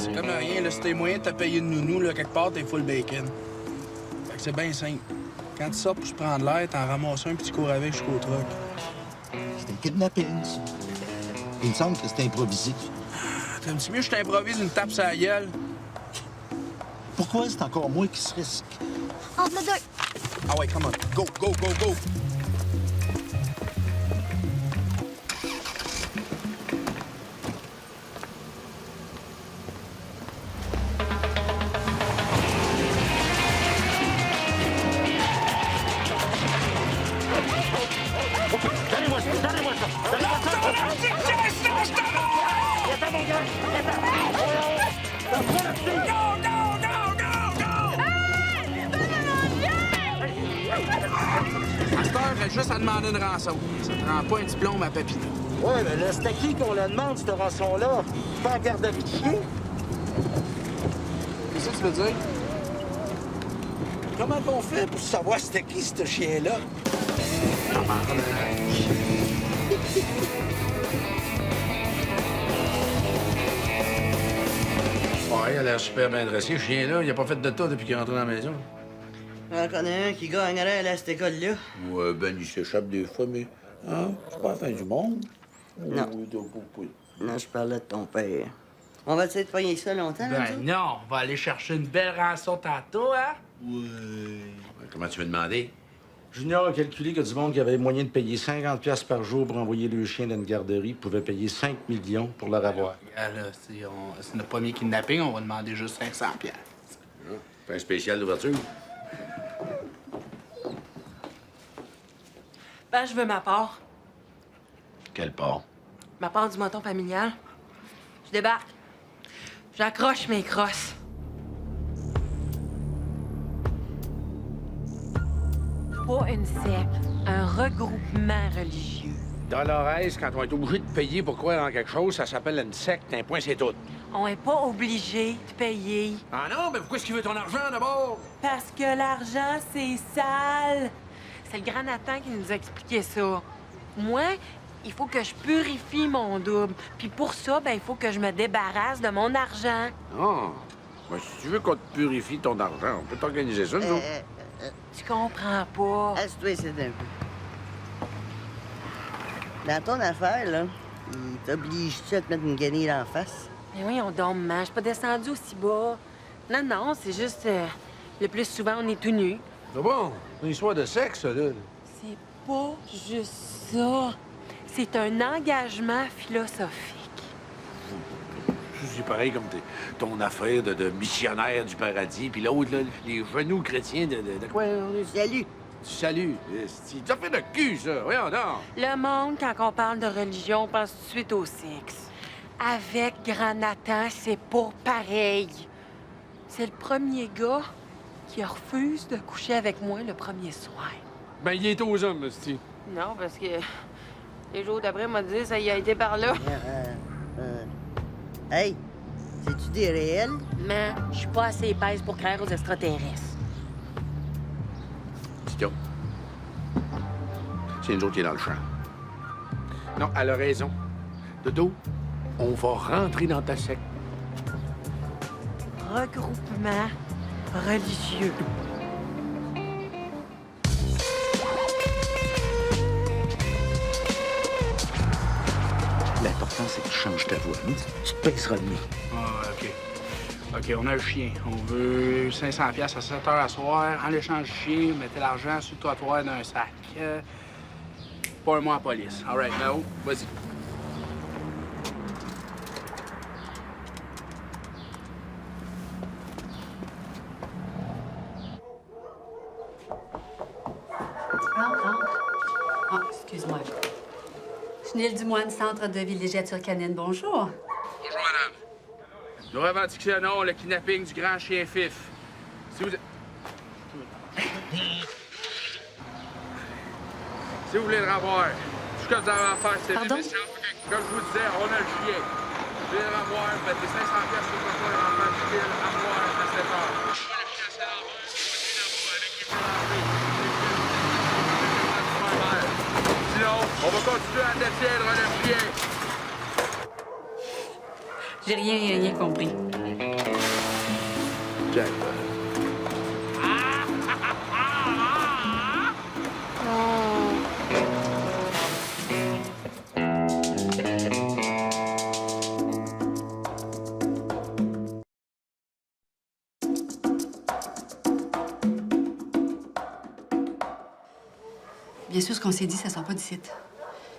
c'est comme rien, là. Si t'es moyen de te payer de nounou, là, quelque part, t'es full bacon. Fait que c'est bien simple. Quand tu sors pour se prendre l'air, t'en ramasses un puis tu cours avec jusqu'au truck. C'est un kidnapping, ça. Il me semble que c'est improvisé. T'aimes-tu mieux que je t'improvise une tape sur la gueule? Pourquoi c'est encore moi qui se risque? Entre les deux. Ah ouais, come on. Go, go, go, go! À cette heure, elle a juste à demander une rançon. Ça te rend pas un diplôme à Papineau. Ouais, mais là, c'est à qui qu'on la demande, cette rançon-là? Pas en garderie de chien? Qu'est-ce que tu veux dire? Comment qu'on fait pour savoir c'était qui, ce chien-là? Ouais, il a l'air super bien dressé, ce chien-là. Il a pas fait de tas depuis qu'il est rentré dans la maison. J'en connais un qui gagnerait à cette école-là. Ouais, ben, il s'échappe des fois, mais... Hein? C'est pas la fin du monde. Non. Non, je parlais de ton père. On va essayer de pogner ça longtemps, là, Ben non, on va aller chercher une belle rançon tantôt, hein? Comment tu veux demander? Junior a calculé que du monde qui avait moyen de payer 50 pièces par jour pour envoyer le chien dans une garderie pouvait payer 5 millions pour le revoir. Ah, là, c'est notre premier kidnapping, on va demander juste 500 $. Pas un spécial d'ouverture? Ben, je veux ma part. Quelle part? Ma part du mouton familial. Je débarque. J'accroche mes crosses. Pas une secte, un regroupement religieux. Dolores, quand on est obligé de payer pour croire en quelque chose, ça s'appelle une secte, un point, c'est tout. On est pas obligé de payer. Ah non, mais pourquoi est-ce qu'il veut ton argent d'abord? Parce que l'argent, c'est sale. C'est le grand Nathan qui nous a expliqué ça. Moi, il faut que je purifie mon double. Puis pour ça, ben, il faut que je me débarrasse de mon argent. Non. Ben, si tu veux qu'on te purifie ton argent, on peut t'organiser ça, nous. Tu comprends pas. Assieds-toi ici un peu. Dans ton affaire, là, il t'oblige-tu à te mettre une guenille en face? Mais oui, on dort, maman. Je suis pas descendue aussi bas. Non, non, c'est juste... le plus souvent, on est tout nus. C'est bon. C'est une histoire de sexe, ça, là. C'est pas juste ça. C'est un engagement philosophique. C'est pareil comme ton affaire de missionnaire du paradis, puis l'autre, là, les genoux chrétiens de quoi? Salut! Du salut. C'est une affaire de cul, ça. Voyons donc. Le monde, quand on parle de religion, pense tout de suite au sexe. Avec Grand Nathan, c'est pas pareil. C'est le premier gars qui refuse de coucher avec moi le premier soir. Ben, il est aux hommes, c'ti. Non, parce que les jours d'après, m'a dit ça y a été par là. Hey, c'est-tu des réels? Mais je suis pas assez épaisse pour craindre aux extraterrestres. Tito. C'est nous autres qui est dans le champ. Non, elle a raison. Dodo, on va rentrer dans ta secte. Regroupement religieux. L'important, c'est que tu changes ta voix. Tu te pèseras le nez. Ah, OK. OK, on a un chien. On veut 500 $ à 7 h à soir. En échange du chien, mettez l'argent sur le trottoir d'un sac. Pas un mois à la police. All right, now, vas-y. Ah, excuse-moi. Chenille Dumoine, Centre de villégiature canine, bonjour. Bonjour, madame. Nous revendiquons le kidnapping du grand chien Fif. Si vous... Si vous voulez le revoir, tout ce que vous avez à faire, c'est l'émission. Comme je vous disais, on a le chien. Vous voulez le revoir, vous mettez 500 $ sur le comptoir et rentrez du fil, à revoir à 7 h. Sinon, on va continuer à détiendre le chien. J'ai rien compris. Jackpot. Bien sûr, ce qu'on s'est dit, ça sort pas d'ici.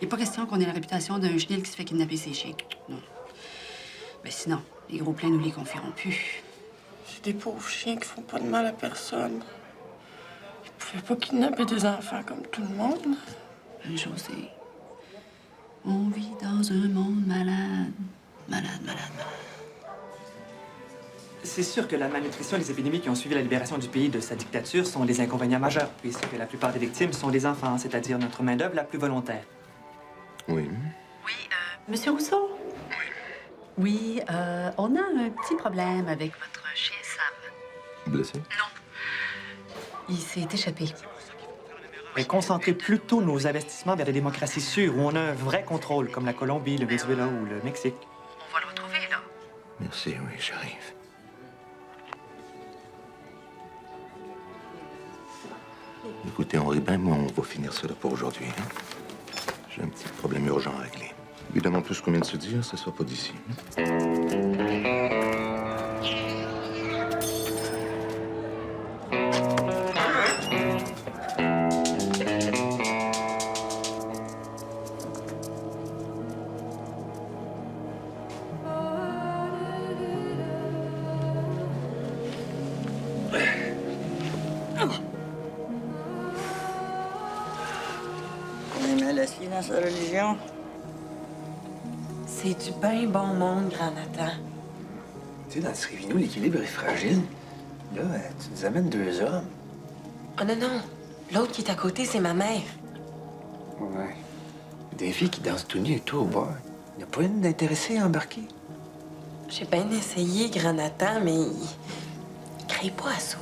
Il n'est pas question qu'on ait la réputation d'un chenil qui se fait kidnapper ses chiens. Non. Mais sinon, les gros plaies nous les confieront plus. C'est des pauvres chiens qui font pas de mal à personne. Ils pouvaient pas kidnapper des enfants comme tout le monde. José, on vit dans un monde malade. Malade. C'est sûr que la malnutrition et les épidémies qui ont suivi la libération du pays de sa dictature sont des inconvénients majeurs, puisque la plupart des victimes sont des enfants, c'est-à-dire notre main-d'œuvre la plus volontaire. Oui. Monsieur Rousseau? Oui, on a un petit problème avec votre chien Sam. Blessé? Il s'est échappé. Et concentrer plutôt nos investissements vers des démocraties sûres où on a un vrai contrôle, comme la Colombie, le Venezuela ou le Mexique. On va le retrouver, là. Merci, oui, j'arrive. Écoutez, Henri, ben moi, on va finir cela pour aujourd'hui. Hein? J'ai un petit problème urgent à régler. Évidemment, tout ce qu'on vient de se dire, ça sort pas d'ici. On est mal assis dans sa religion. C'est du bien bon monde, Grand Nathan. Tu sais, dans le Srivino, l'équilibre est fragile. Là, tu nous amènes deux hommes. Oh non. L'autre qui est à côté, c'est ma mère. Ouais. Des filles qui dansent tout nues et tout au bar. Il n'y a pas une d'intéressée à embarquer. J'ai bien essayé, Grand Nathan, mais il crée pas à ça.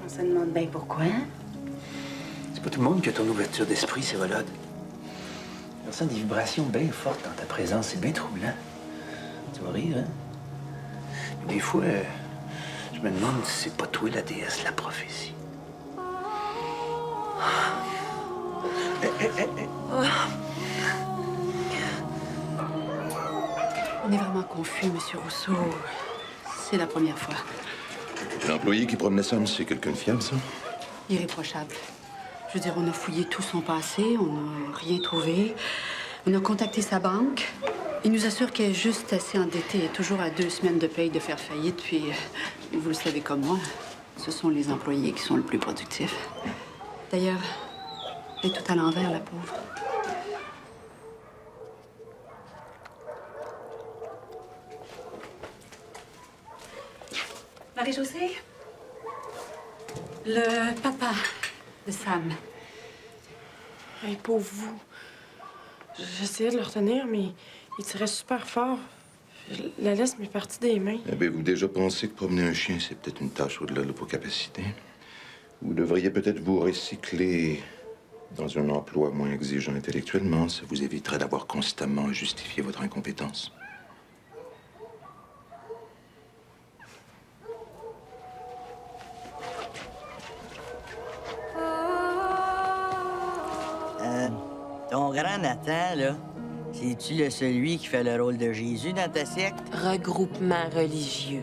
On se demande bien pourquoi. C'est pas tout le monde qui a ton ouverture d'esprit, c'est Volode. Je ressens des vibrations bien fortes dans ta présence. C'est bien troublant. Tu vas rire, hein? Mais des fois, je me demande si c'est pas toi la déesse de la prophétie. On est vraiment confus, Monsieur Rousseau. C'est la première fois. L'employé qui promenait Sam, c'est quelqu'un de fiable, ça? Irréprochable. Je veux dire, on a fouillé tout son passé, on n'a rien trouvé. On a contacté sa banque. Il nous assure qu'elle est juste assez endettée et toujours à 2 semaines de paye de faire faillite. Puis, vous le savez comme moi, ce sont les employés qui sont le plus productifs. D'ailleurs, elle est tout à l'envers, la pauvre. Marie-Josée? Le papa de Sam. Hey, pauvre vous. J'essayais de le retenir, mais il tirait super fort. La laisse m'est partie des mains. Avez-vous déjà pensé que promener un chien, c'est peut-être une tâche au-delà de vos capacités? Vous devriez peut-être vous recycler dans un emploi moins exigeant intellectuellement. Ça vous éviterait d'avoir constamment à justifier votre incompétence. Ton grand Nathan, là, c'est-tu celui qui fait le rôle de Jésus dans ta secte? Regroupement religieux.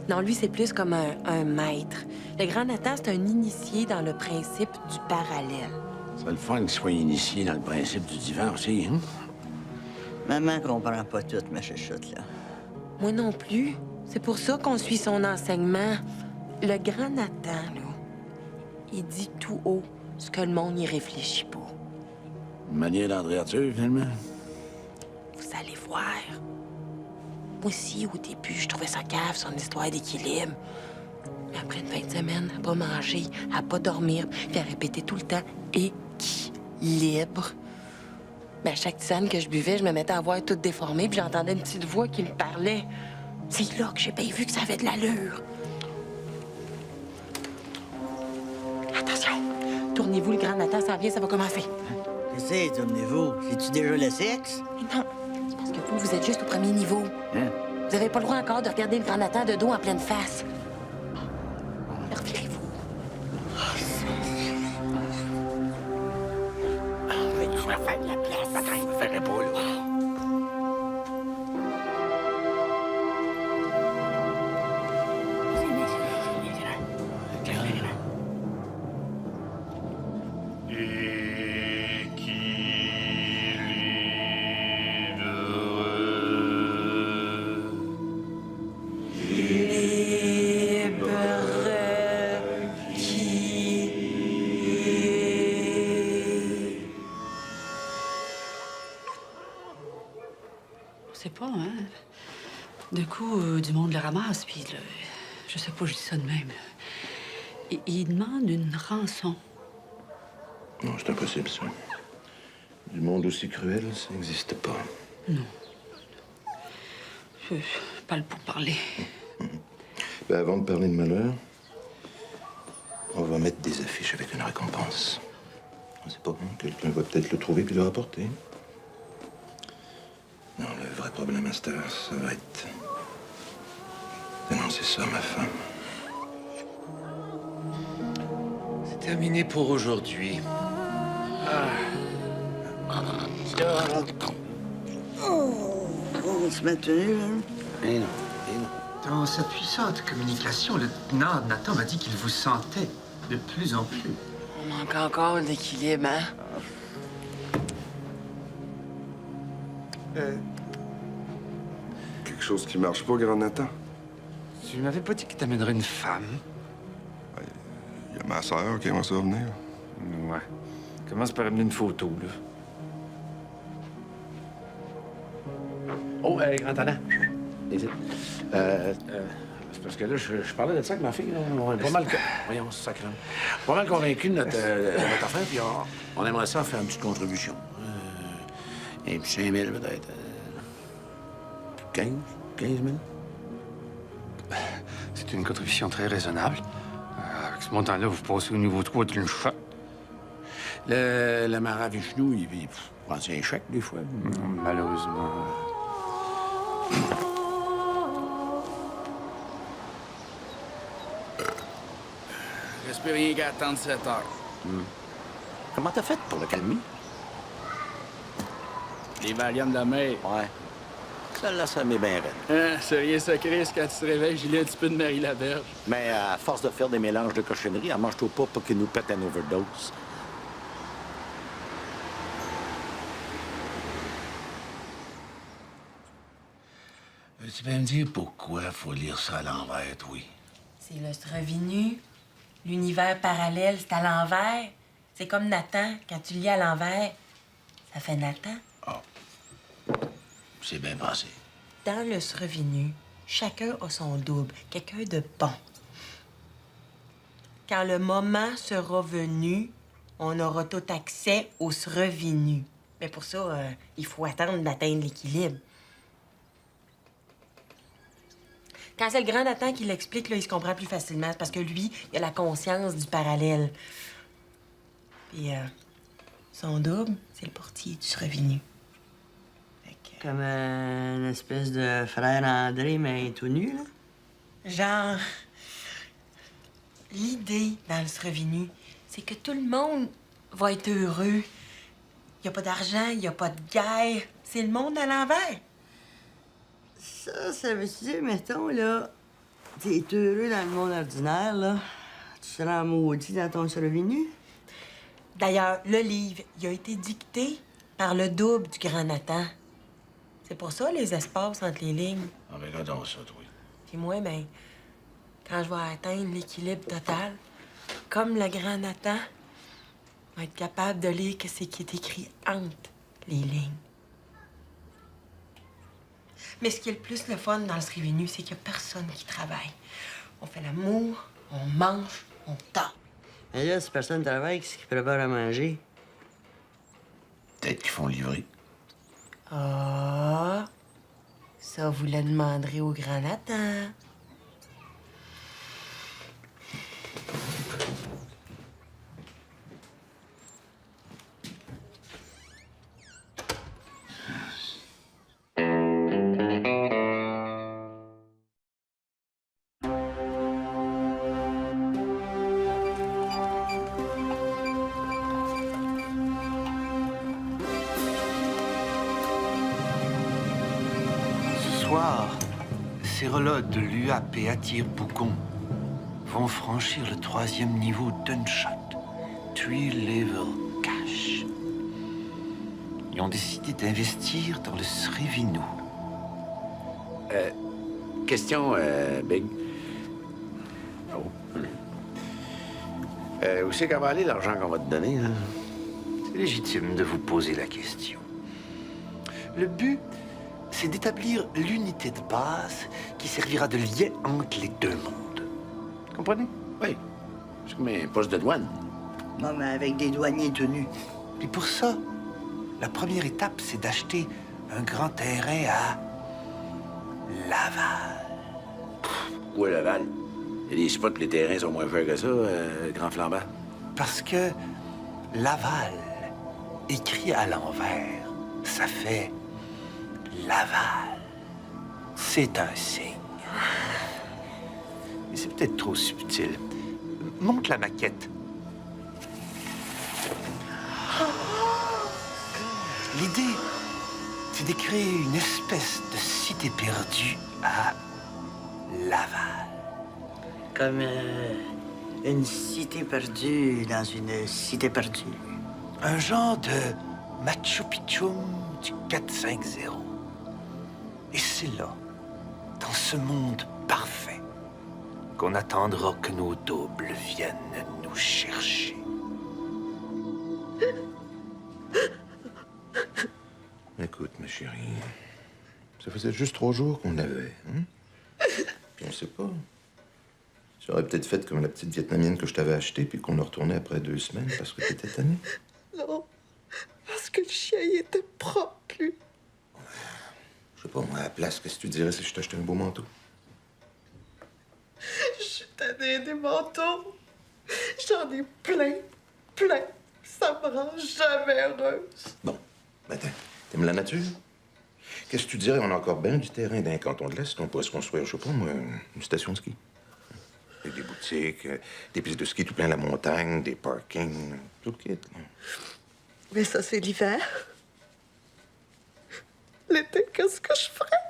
Non, lui, c'est plus comme un maître. Le Grand Nathan, c'est un initié dans le principe du parallèle. C'est le fun qu'il soit initié dans le principe du divan aussi, hein? Maman comprend pas tout, ma chuchote, là. Moi non plus. C'est pour ça qu'on suit son enseignement. Le Grand Nathan, là, il dit tout haut ce que le monde n'y réfléchit pas. Une manière d'André Arthur, finalement. Vous allez voir. Moi aussi, au début, je trouvais ça cave, son histoire d'équilibre. Mais après une fin de semaine, à pas manger, à pas dormir, puis à répéter tout le temps « équilibre ». Ben, à chaque tisane que je buvais, je me mettais à voir tout déformé, puis j'entendais une petite voix qui me parlait. C'est là que j'ai bien vu que ça avait de l'allure. Attention! Tournez-vous, le Grand Nathan s'en vient, ça va commencer. Qu'est-ce que c'est, tournez-vous? C'est-tu déjà le sexe? Mais non, C'est parce que vous êtes juste au premier niveau. Hein? Vous avez pas le droit encore de regarder le grand Nathan de dos en pleine face. Revirez-vous. Je vais faire de la place. Attends, il me ferait pas, là. Je sais pas, hein. De coup, du monde le ramasse, puis là, je sais pas, je dis ça de même. Là. Il demande une rançon. Non, c'est impossible, ça. Du monde aussi cruel, ça n'existe pas. Non. Je parle pour parler. Ben, avant de parler de malheur, on va mettre des affiches avec une récompense. On sait pas, hein, quelqu'un va peut-être le trouver puis le rapporter. Non, le vrai problème, Master, ça va être dénoncer ça à ma femme. C'est terminé pour aujourd'hui. On se met tenu, là. Eh non, eh non. Dans sa puissante communication, le lieutenant Nathan m'a dit qu'il vous sentait de plus en plus. On manque encore d'équilibre, hein? Quelque chose qui marche pas, grand Nathan? Tu m'avais pas dit que t'amènerais une femme? Il y a ma sœur qui aimerait ça venir. Ouais. Commence par amener une photo, là. Oh, grand talent. Hésite. C'est parce que là, je parlais de ça avec ma fille. Là. On est pas mal... Voyons, sacré. Pas mal convaincu de notre affaire, puis on aimerait ça faire une petite contribution. Un petit 5 000 peut-être. 15 000. C'est une contribution très raisonnable. Avec ce montant-là, vous passez au niveau 3 d'une shot. Le Mara Vishnu, il prend un chèque des fois. Malheureusement. Reste plus rien qu'à attendre 7 heures. Comment t'as fait pour le calmer? Les Valium de la mer. Ouais. Celle-là, ça m'est bien raide. Hein, c'est rien secret, quand tu te réveilles, j'ai lu un petit peu de Marie-Laberge. Mais à force de faire des mélanges de cochonneries, elle mange-toi pas pour qu'il nous pète une overdose. Tu peux me dire pourquoi faut lire ça à l'envers, oui? C'est le Srevinu. L'univers parallèle, c'est à l'envers. C'est comme Nathan. Quand tu lis à l'envers, ça fait Nathan. C'est bien passé. Dans le Srevinu, chacun a son double, quelqu'un de bon. Quand le moment sera venu, on aura tout accès au Srevinu. Mais pour ça, il faut attendre d'atteindre l'équilibre. Quand c'est le grand Nathan qui l'explique, là, il se comprend plus facilement. C'est parce que lui, il a la conscience du parallèle. Puis, son double, c'est le portier du Srevinu. Comme une espèce de frère André, mais tout nu, là? Genre, l'idée dans le Srevinu, c'est que tout le monde va être heureux. Il n'y a pas d'argent, il n'y a pas de guerre. C'est le monde à l'envers. Ça veut dire, mettons, là, t'es heureux dans le monde ordinaire, là. Tu seras maudit dans ton Srevinu? D'ailleurs, le livre, il a été dicté par le double du grand Nathan. C'est pour ça, les espaces entre les lignes. Ah, ben, regardons ça, toi. Puis moi, ben, quand je vais atteindre l'équilibre total, comme le grand Nathan, je vais être capable de lire ce qui est écrit entre les lignes. Mais ce qui est le plus le fun dans le Srevinu, c'est qu'il n'y a personne qui travaille. On fait l'amour, on mange, on dort. Mais là, si personne travaille, qu'est-ce qu'ils préparent à manger? Peut-être qu'ils font livrer. Ah, ça, vous le demanderez au grand Nathan. soir, ces relotes de l'UAP à Tire-Bougon vont franchir le 3e niveau d'un shot. 3 level cash. Ils ont décidé d'investir dans le Srivino. Question, Big. Oh. Où c'est qu'on va aller l'argent qu'on va te donner, là? C'est légitime de vous poser la question. Le but, c'est d'établir l'unité de base qui servira de lien entre les deux mondes. Comprenez? Oui. C'est comme un poste de douane. Non, mais avec des douaniers tenus. Et pour ça, la première étape, c'est d'acheter un grand terrain à Laval. Où est Laval? Il y a des spots, les terrains sont moins chers que ça, Grand Flambant. Parce que Laval, écrit à l'envers, ça fait Laval. C'est un signe. Mais c'est peut-être trop subtil. Montre la maquette. L'idée, c'est de créer une espèce de cité perdue à Laval. Comme une cité perdue dans une cité perdue. Un genre de Machu Picchu du 4-5-0. Et c'est là, dans ce monde parfait, qu'on attendra que nos doubles viennent nous chercher. Écoute, ma chérie, ça faisait juste 3 jours qu'on l'avait, hein? Puis on sait pas. Tu aurais peut-être fait comme la petite Vietnamienne que je t'avais achetée, puis qu'on a retourné après 2 semaines parce que t'étais tannée. Non, parce que le chien, il était propre, lui. Je sais pas, moi, à la place, qu'est-ce que tu dirais si je t'achetais un beau manteau? Je suis tannée des manteaux. J'en ai plein, plein. Ça me rend jamais heureuse. Bon, ben t'aimes la nature? Qu'est-ce que tu dirais? On a encore bien du terrain dans un canton de l'Est. On pourrait se construire, je sais pas, moi, une station de ski. Avec des boutiques, des pistes de ski tout plein la montagne, des parkings, tout le kit. Là. Mais ça, c'est l'hiver. L'été, qu'est-ce que je ferais?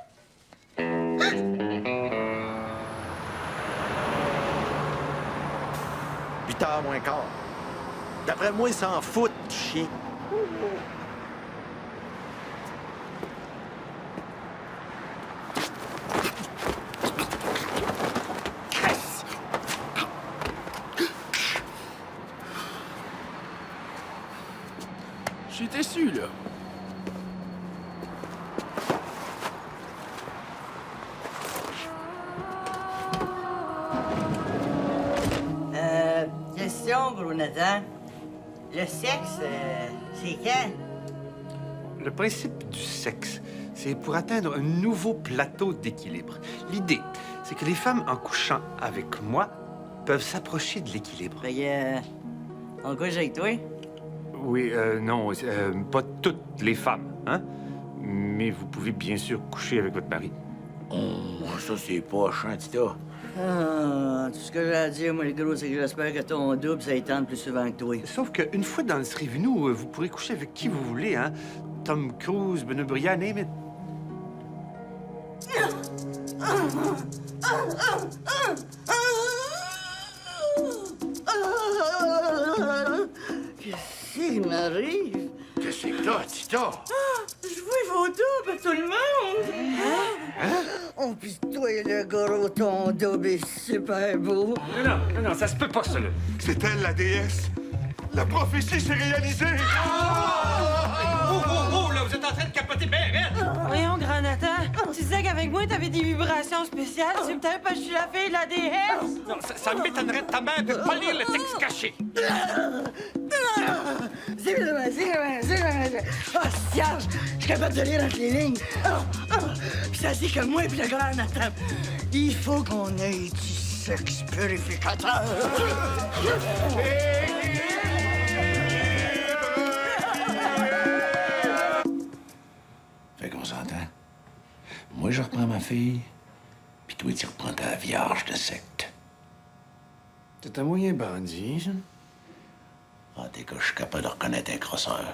8h moins quart. D'après moi, ils s'en foutent, chien. Je suis déçu, là. Question, gros Nathan. Le sexe, c'est quand? Le principe du sexe, c'est pour atteindre un nouveau plateau d'équilibre. L'idée, c'est que les femmes, en couchant avec moi, peuvent s'approcher de l'équilibre. Fait que, on couche avec toi? Oui, non, pas toutes les femmes, hein? Mais vous pouvez bien sûr coucher avec votre mari. Oh, ça, c'est poche, hein, Tita? Ah, tout ce que j'ai à dire, moi, le gros, c'est que j'espère que ton double, ça étende plus souvent que toi. Sauf qu'une fois dans le Srivino, vous pourrez coucher avec qui vous voulez, hein? Tom Cruise, Benoît Briand, name it. Qu'est-ce qui m'arrive? Qu'est-ce que t'as, Tita? Je vois vos doubles, tout le monde! Hein? Oh, pis toi, le gros, ton double est super beau. Non, ça se peut pas, ça, là. C'est elle, la déesse. La prophétie s'est réalisée. Oh, là, vous êtes en train de capoter bien raide. Voyons, Grand Nathan, tu disais qu'avec moi, t'avais des vibrations spéciales. C'est peut-être parce que je suis la fille de la déesse. Non, ça m'étonnerait de ta mère de pas lire le texte caché. Oh, Serge, je suis capable de lire entre les lignes. Puis ça dit que moi et le grand Nathan, il faut qu'on ait du sexe purificateur. Fait qu'on s'entend. Moi, je reprends ma fille, puis toi, tu reprends ta vierge de secte. C'est un moyen bandit, ça? Ah, t'es que je suis capable de reconnaître un crosseur.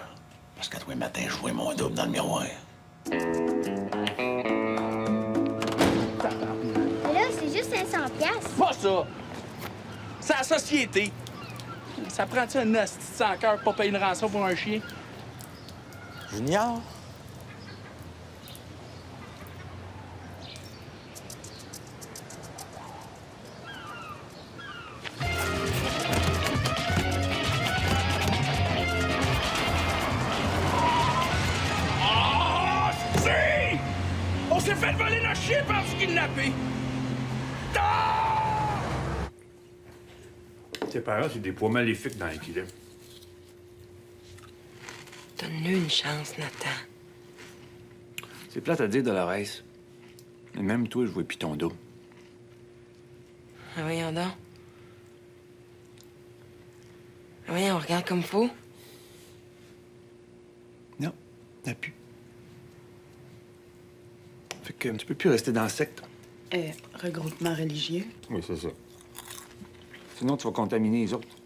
Parce qu'à tous les matins, je vois mon double dans le miroir. ça. C'est la société. Ça prend-tu un hostie de sans cœur pour pas payer une rançon pour un chien? Junior? Si! On s'est fait voler notre chien par se kidnapper! Tes parents, c'est des poids maléfiques dans l'équilibre. Donne-lui une chance, Nathan. C'est plate à dire, Dolores. Et même toi, je vois plus ton dos. Ah, voyons donc. Ah, voyons, on regarde comme faut. Non, t'as pu. Fait que tu peux plus rester dans la secte. Regroupement religieux. Oui, c'est ça. Sinon, tu vas contaminer les autres.